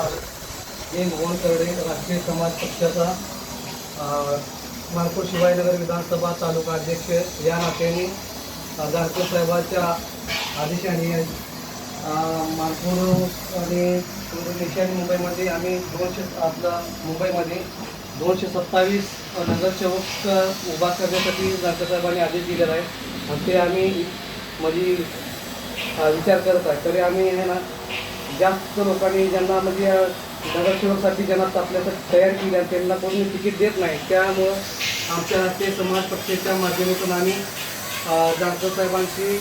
हे मोहन करडे राष्ट्रीय समाज पक्षाचा मानपूर शिवाजीनगर विधानसभा तालुका अध्यक्ष या नात्याने जानकर साहेबांच्या आदेशाने मानपूर आणि ईशान्य मुंबईमध्ये आम्ही मुंबईमध्ये 227 नगरसेवक उभा करण्यासाठी जानकर साहेबांनी आदेश दिलेला आहे आणि ते आम्ही म्हणजे विचार करत आहे. तरी आम्ही आहे ना जास्त लोकांनी ज्यांना म्हणजे नगरसेवकसाठी ज्यांना आपल्यासाठी तयार केली आणि त्यांना कोणी तिकीट देत नाही, त्यामुळं आमच्या राष्ट्रीय समाज पक्षाच्या माध्यमातून आम्ही जानकर साहेबांशी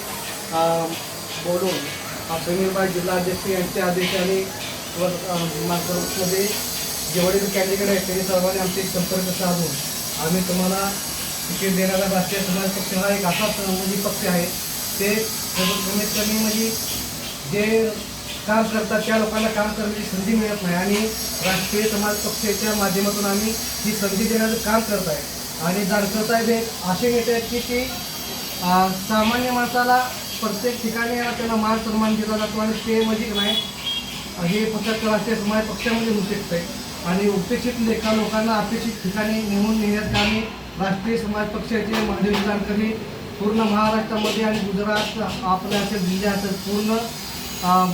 बोलून समीरभाई जिल्हाध्यक्ष यांच्या आदेशाने मानपूरमध्ये जेवढे कॅन्डिडेट आहेत त्यांनी सर्वांनी आमचे संपर्क साधून आम्ही तुम्हाला तिकीट देणारा राष्ट्रीय समाज पक्ष हा एक असा म्हणजे पक्ष आहे ते कमीत कमी म्हणजे जे काम करतात त्या लोकांना काम करण्याची संधी मिळत नाही आणि राष्ट्रीय समाज पक्षाच्या माध्यमातून आम्ही ही संधी देण्याचं काम करत आहे. आणि जानकर साहेब हे असे नेते आहेत की सामान्य माणसाला प्रत्येक ठिकाणी त्यांना मान सन्मान दिला जातो आणि ते म्हणजे नाही हे फक्त राष्ट्रीय समाज पक्षामध्ये होऊ शकते आणि उपेक्षित लोकांना अपेक्षित ठिकाणी नेऊन नेण्यात आम्ही राष्ट्रीय समाज पक्षाचे महादेव जानकर पूर्ण महाराष्ट्रामध्ये आणि गुजरात आपल्या असेल जिल्हा असेल पूर्ण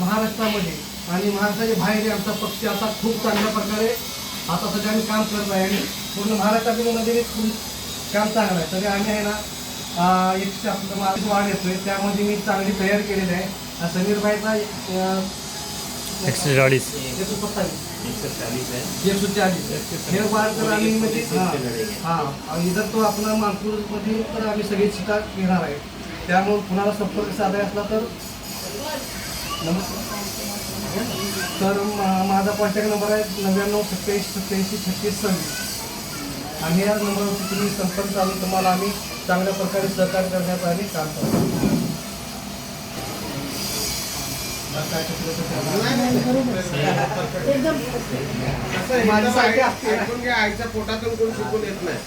महाराष्ट्रामध्ये आणि महाराष्ट्राच्या बाहेर आमचा पक्ष आता खूप चांगल्या प्रकारे आता सगळ्यांनी काम करत आहे आणि पूर्ण महाराष्ट्रामध्ये काम चांगलं आहे. तरी आम्ही आहे ना एक आपलं माझं वाढ येतो आहे त्यामध्ये मी चांगली तयारी केलेली आहे. समीरभाईचा 140 हे वाढ तर आम्ही म्हणजे इतर तो आपला मानपूरमध्ये तर आम्ही सगळी शिका घेणार आहे. त्यामुळे कुणाला संपर्क साधायचा असला तर माझा कॉन्टॅक्ट नंबर आहे 9987873626 आणि या नंबरवरती तुम्ही संपर्क साधून तुम्हाला आम्ही चांगल्या प्रकारे सहकार्य करण्याचं आम्ही काम करतो. आईच्या पोटातून कोण शिकून येत नाही.